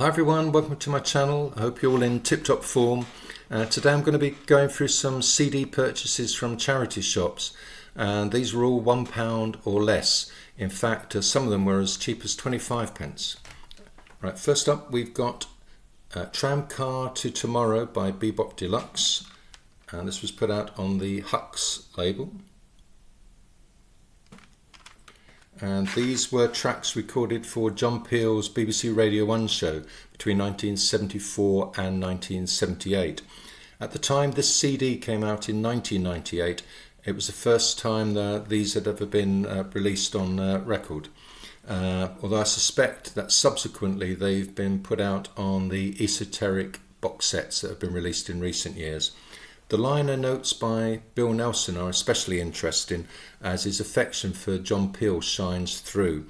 Hi everyone, welcome to my channel. I hope you're all in tip-top form. Today I'm going to be going through some CD purchases from charity shops, and these were all £1 or less. In fact, some of them were as cheap as 25 pence. Right, first up we've got Tramcar to Tomorrow by Bop Deluxe, and this was put out on the Hux label. And these were tracks recorded for John Peel's BBC Radio 1 show between 1974 and 1978. At the time this CD came out in 1998, it was the first time that these had ever been released on record. Although I suspect that subsequently they've been put out on the esoteric box sets that have been released in recent years. The liner notes by Bill Nelson are especially interesting, as his affection for John Peel shines through.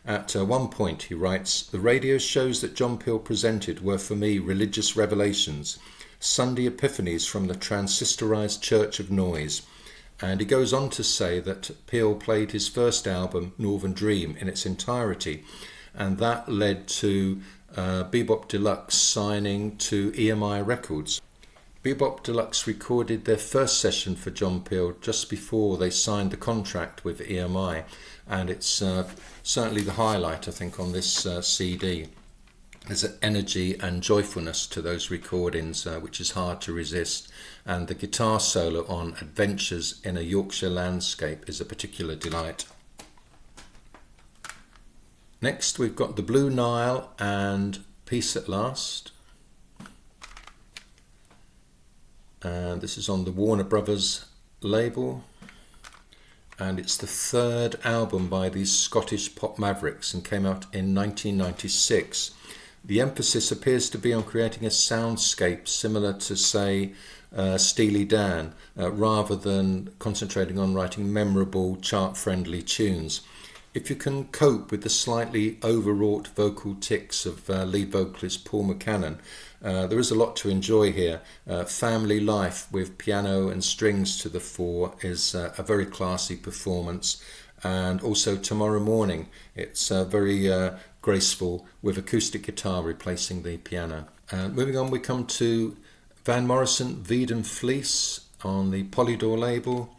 At one point he writes, "The radio shows that John Peel presented were for me religious revelations, Sunday epiphanies from the transistorized church of noise." And he goes on to say that Peel played his first album, Northern Dream, in its entirety, and that led to Bop Deluxe signing to EMI Records. Bop Deluxe recorded their first session for John Peel just before they signed the contract with EMI, and it's certainly the highlight, I think, on this CD. There's an energy and joyfulness to those recordings which is hard to resist, and the guitar solo on Adventures in a Yorkshire Landscape is a particular delight. Next we've got the Blue Nile and Peace at Last. And this is on the Warner Brothers label, and it's the third album by these Scottish pop mavericks and came out in 1996. The emphasis appears to be on creating a soundscape similar to, say, Steely Dan, rather than concentrating on writing memorable, chart-friendly tunes. If you can cope with the slightly overwrought vocal tics of lead vocalist Paul McCannon, there is a lot to enjoy here. Family Life with piano and strings to the fore is a very classy performance, and also Tomorrow Morning, it's very graceful with acoustic guitar replacing the piano. Moving on, we come to Van Morrison, Veedon, Fleece on the Polydor label,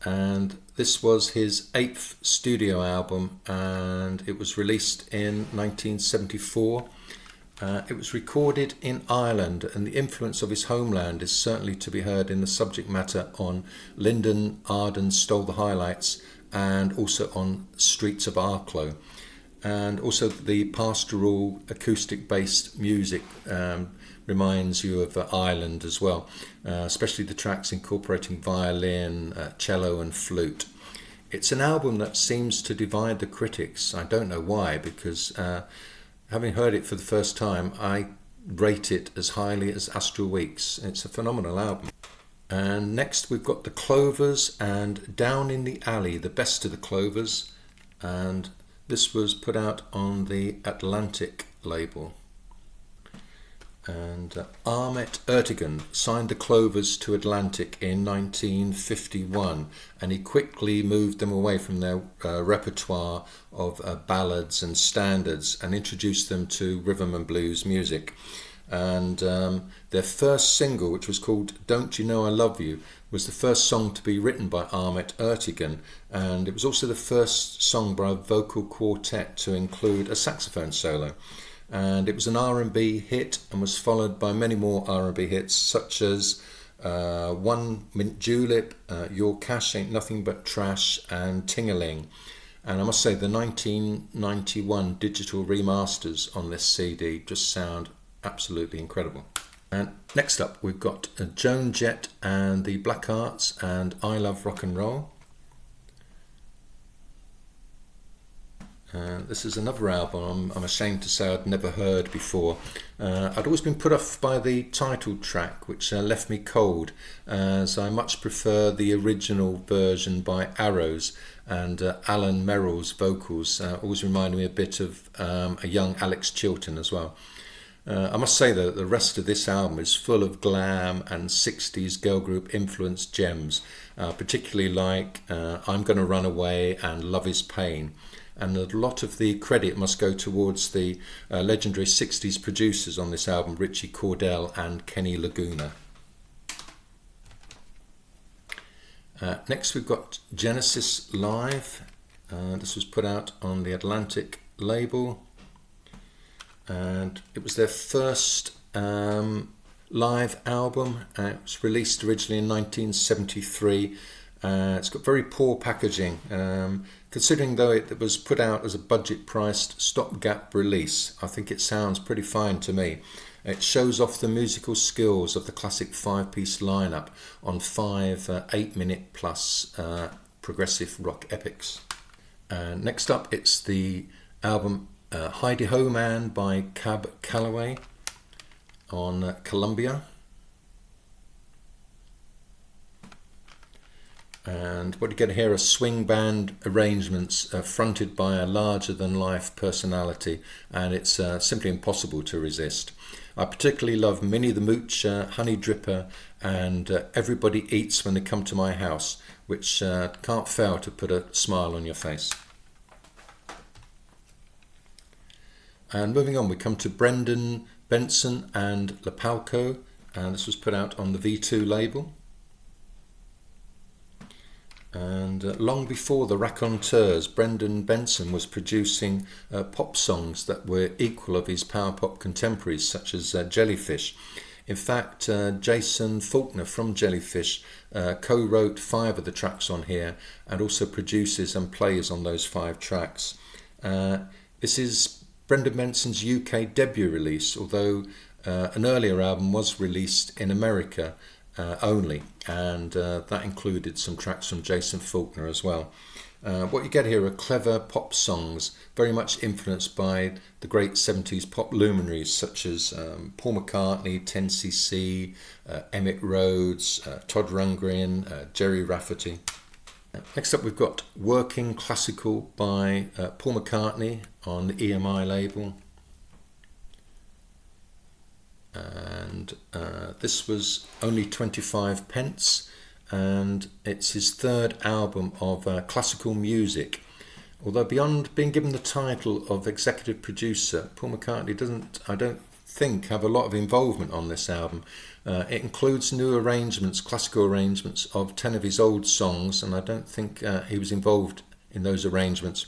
and this was his 8th studio album, and it was released in 1974. It was recorded in Ireland, and the influence of his homeland is certainly to be heard in the subject matter on Lyndon Arden Stole the Highlights, and also on Streets of Arklow. And also the pastoral acoustic-based music reminds you of Ireland as well, especially the tracks incorporating violin, cello and flute. It's an album that seems to divide the critics. I don't know why, because having heard it for the first time, I rate it as highly as Astral Weeks. It's a phenomenal album. And next we've got the Clovers and Down in the Alley, the best of the Clovers, and this was put out on the Atlantic label. And Ahmet Ertegun signed the Clovers to Atlantic in 1951, and he quickly moved them away from their repertoire of ballads and standards and introduced them to rhythm and blues music. And their first single, which was called Don't You Know I Love You, was the first song to be written by Ahmet Ertegun, and it was also the first song by a vocal quartet to include a saxophone solo. And it was an R&B hit and was followed by many more R&B hits, such as One Mint Julep, Your Cash Ain't Nothing But Trash, and Ting-a-Ling. And I must say the 1991 digital remasters on this CD just sound absolutely incredible. And next up we've got Joan Jett and the BLACKHEARTS and I Love Rock and Roll. This is another album I'm ashamed to say I'd never heard before. I'd always been put off by the title track, which left me cold, as I much prefer the original version by Arrows, and Alan Merrill's vocals always reminded me a bit of a young Alex Chilton as well. I must say though that the rest of this album is full of glam and 60s girl group influenced gems, particularly like I'm Gonna Run Away and Love Is Pain. and a lot of the credit must go towards the legendary 60s producers on this album, Richie Cordell and Kenny Laguna. Next we've got Genesis Live. This was put out on the Atlantic label, and it was their first live album. It was released originally in 1973. It's got very poor packaging, considering though it was put out as a budget-priced stopgap release. I think it sounds pretty fine to me. It shows off the musical skills of the classic five-piece lineup on 5 8-minute plus progressive rock epics. Next up, it's the album Heidi Ho Man by Cab Calloway on Columbia. And what you get here are swing band arrangements fronted by a larger-than-life personality, and it's simply impossible to resist. I particularly love Minnie the Mooch, Honey Dripper, and Everybody Eats When They Come to My House, which can't fail to put a smile on your face. And moving on, we come to BRENDON, BENSON and Lapalco, and this was put out on the V2 label. And long before the raconteurs, Brendan Benson was producing pop songs that were equal of his power pop contemporaries, such as Jellyfish. In fact, Jason Faulkner from Jellyfish co-wrote 5 of the tracks on here, and also produces and plays on those 5 tracks. This is Brendan Benson's UK debut release, although an earlier album was released in America only, and that included some tracks from Jason Faulkner as well. What you get here are clever pop songs, very much influenced by the great 70s pop luminaries such as Paul McCartney, 10cc, Emmett Rhodes, Todd Rundgren, Jerry Rafferty. Next up we've got Working Classical by Paul McCartney on the EMI label. And this was only 25 pence, and it's his 3rd album of classical music. Although beyond being given the title of executive producer, Paul McCartney doesn't, I don't think, have a lot of involvement on this album. It includes new arrangements, classical arrangements of 10 of his old songs, and I don't think he was involved in those arrangements.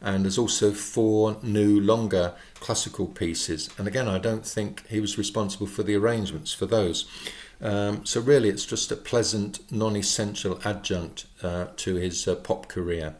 And there's also 4 new, longer classical pieces. And again, I don't think he was responsible for the arrangements for those. So really, it's just a pleasant, non-essential adjunct to his pop career.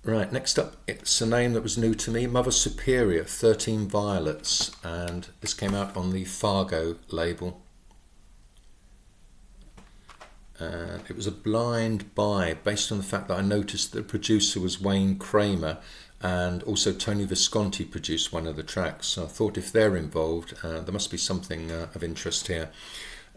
Right, next up, it's a name that was new to me, Mother Superior, 13 Violets. And this came out on the Fargo label. It was a blind buy based on the fact that I noticed that the producer was Wayne Kramer, and also Tony Visconti produced one of the tracks. So I thought if they're involved, there must be something of interest here.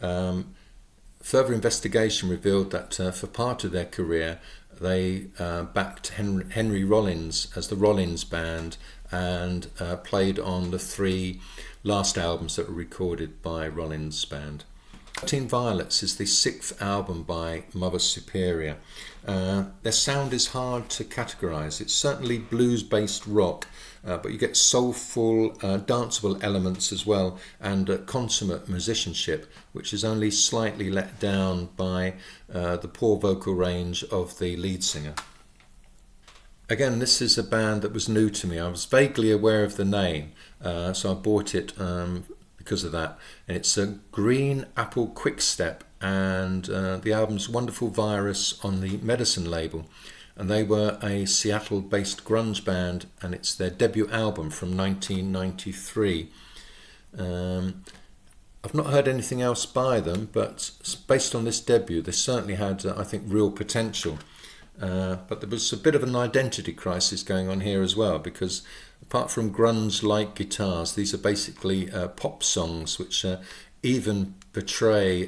Further investigation revealed that for part of their career, they backed Henry Rollins as the Rollins Band, and played on the 3 last albums that were recorded by Rollins Band. 13 Violets is the 6th album by Mother Superior. Their sound is hard to categorise. It's certainly blues-based rock, but you get soulful, danceable elements as well, and consummate musicianship, which is only slightly let down by the poor vocal range of the lead singer. Again, this is a band that was new to me. I was vaguely aware of the name, so I bought it because of that. And it's a Green Apple Quickstep, and the album's Wonderful Virus on the Medicine label. And they were a Seattle-based grunge band, and it's their debut album from 1993. I've not heard anything else by them, but based on this debut, they certainly had, I think, real potential. But there was a bit of an identity crisis going on here as well, because apart from grunge-like guitars, these are basically pop songs which even portray,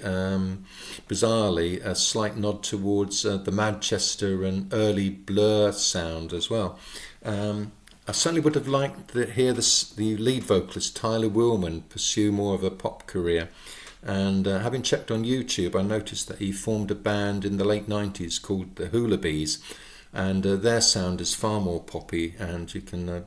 bizarrely, a slight nod towards the Manchester and early Blur sound as well. I certainly would have liked to hear the lead vocalist Tyler Willman pursue more of a pop career. And having checked on YouTube, I noticed that he formed a band in the late 90s called the Hula Bees, and their sound is far more poppy, and you can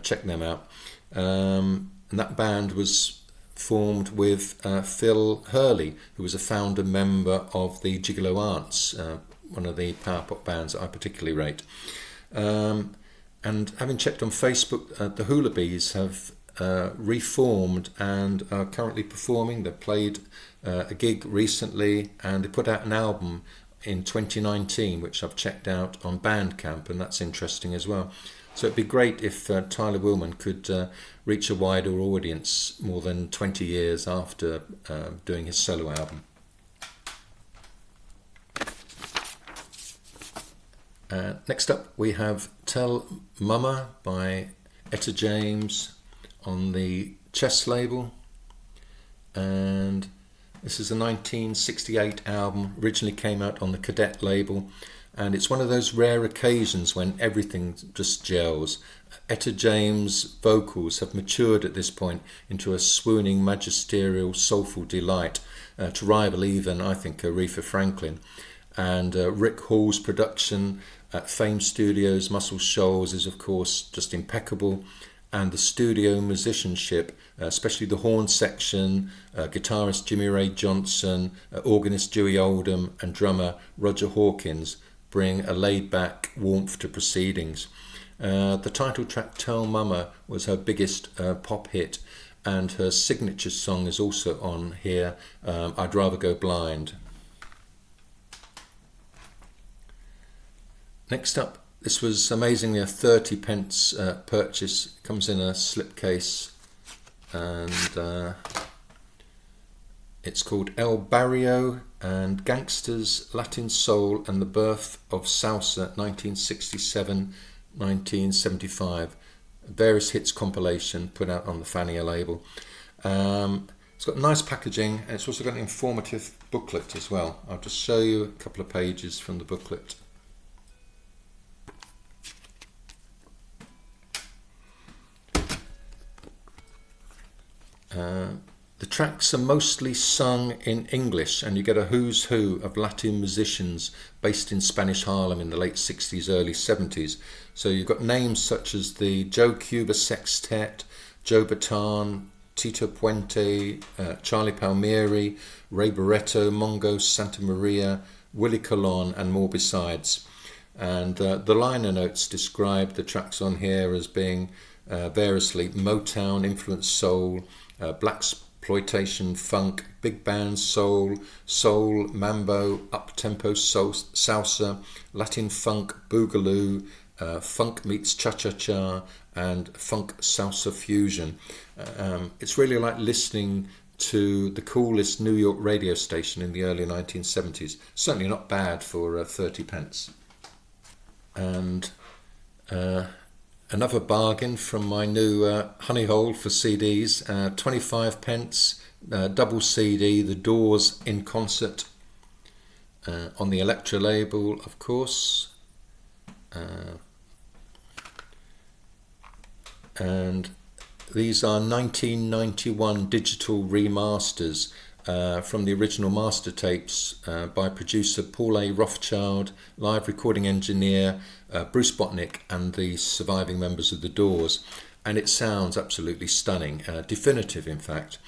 check them out. And that band was formed with Phil Hurley, who was a founder member of the Gigolo Aunts, one of the power pop bands that I particularly rate. And having checked on Facebook, the Hula Bees have reformed and are currently performing. They played a gig recently, and they put out an album in 2019, which I've checked out on Bandcamp, and that's interesting as well. So it'd be great if Tyler Willman could reach a wider audience more than 20 years after doing his solo album. Next up we have Tell Mama by Etta James on the Chess label, and this is a 1968 album, originally came out on the Cadet label, and it's one of those rare occasions when everything just gels. Etta James' vocals have matured at this point into a swooning, magisterial, soulful delight to rival even, I think, Aretha Franklin. And Rick Hall's production at Fame Studios, Muscle Shoals, is of course just impeccable. And the studio musicianship, especially the horn section, guitarist Jimmy Ray Johnson, organist Dewey Oldham, and drummer Roger Hawkins bring a laid-back warmth to proceedings. The title track Tell Mama was her biggest pop hit, and her signature song is also on here, I'd Rather Go Blind. Next up, this was amazingly a 30 pence purchase. It comes in a slipcase, and it's called El Barrio and Gangsters, Latin Soul and the Birth of Salsa, 1967-1975. Various hits compilation put out on the Fania label. It's got nice packaging, and it's also got an informative booklet as well. I'll just show you a couple of pages from the booklet. The tracks are mostly sung in English, and you get a who's who of Latin musicians based in Spanish Harlem in the late 60s, early 70s. So you've got names such as the Joe Cuba Sextet, Joe Bataan, Tito Puente, Charlie Palmieri, Ray Barretto, Mongo Santa Maria, Willie Colon, and more besides. And the liner notes describe the tracks on here as being variously Motown influenced soul, blaxploitation funk, big band soul, soul, mambo, up-tempo soul, salsa, Latin funk, boogaloo, funk meets cha-cha-cha, and funk salsa fusion. It's really like listening to the coolest New York radio station in the early 1970s. Certainly not bad for 30 pence. And another bargain from my new honey hole for CDs, 25 pence, double CD, The Doors in concert, on the Elektra label, of course. And these are 1991 digital remasters from the original master tapes by producer Paul A. Rothchild, live recording engineer Bruce Botnick, and the surviving members of The Doors. And it sounds absolutely stunning, definitive in fact.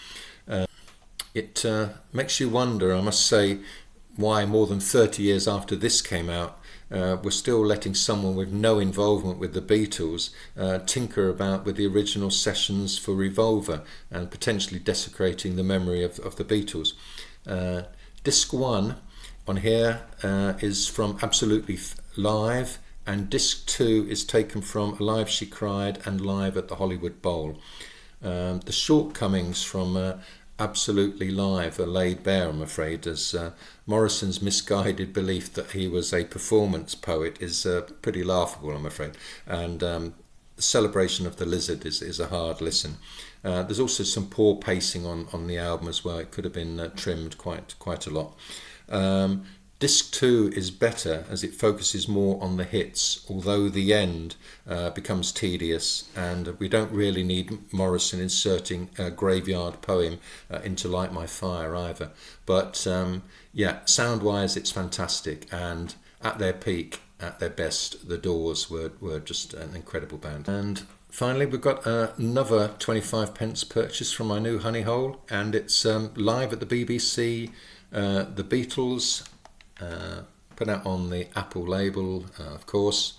It makes you wonder, I must say, why more than 30 years after this came out, we're still letting someone with no involvement with the Beatles tinker about with the original sessions for Revolver and potentially desecrating the memory of the Beatles. Disc 1 on here is from Absolutely Live, and Disc 2 is taken from Alive She Cried and Live at the Hollywood Bowl. The shortcomings from Absolutely Live are laid bare, I'm afraid, as Morrison's misguided belief that he was a performance poet is pretty laughable, I'm afraid, and the Celebration of the Lizard is a hard listen. There's also some poor pacing on the album as well. It could have been trimmed quite a lot. Disc 2 is better as it focuses more on the hits, although the end becomes tedious, and we don't really need Morrison inserting a graveyard poem into Light My Fire either. But yeah, sound-wise it's fantastic, and at their peak, at their best, the Doors were just an incredible band. And finally, we've got another 25 pence purchase from my new honey hole, and it's live at the BBC, the Beatles, put out on the Apple label, of course,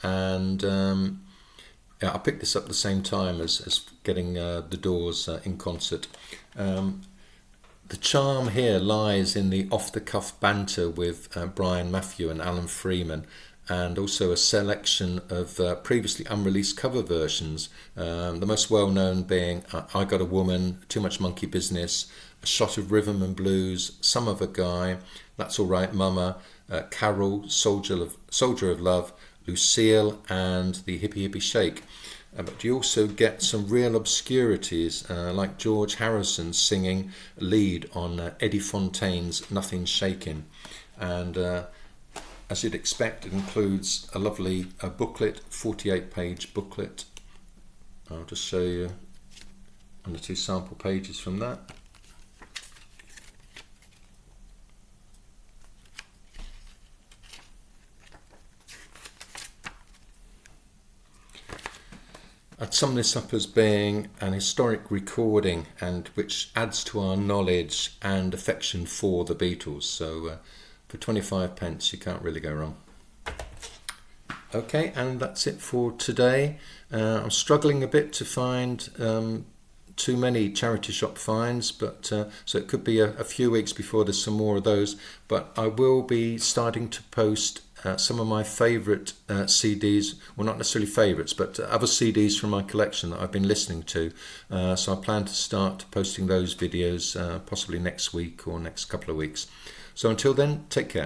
and yeah, I picked this up at the same time as getting the Doors in concert. The charm here lies in the off-the-cuff banter with Brian Matthew and Alan Freeman, and also a selection of previously unreleased cover versions, the most well-known being I Got a Woman, Too Much Monkey Business, A Shot of Rhythm and Blues, Some Other Guy, That's All Right Mama, Carol, Soldier of Love, Lucille, and the Hippie Hippie Shake. But you also get some real obscurities, like George Harrison singing lead on Eddie Fontaine's Nothing Shaking. And as you'd expect, it includes a lovely booklet, 48-page booklet. I'll just show you one or two sample pages from that. I'd sum this up as being an historic recording, and which adds to our knowledge and affection for the Beatles. So for 25 pence, you can't really go wrong. Okay, and that's it for today. I'm struggling a bit to find too many charity shop finds, but so it could be a few weeks before there's some more of those. But I will be starting to post some of my favourite CDs, well, not necessarily favourites, but other CDs from my collection that I've been listening to. So I plan to start posting those videos possibly next week or next couple of weeks. So until then, take care.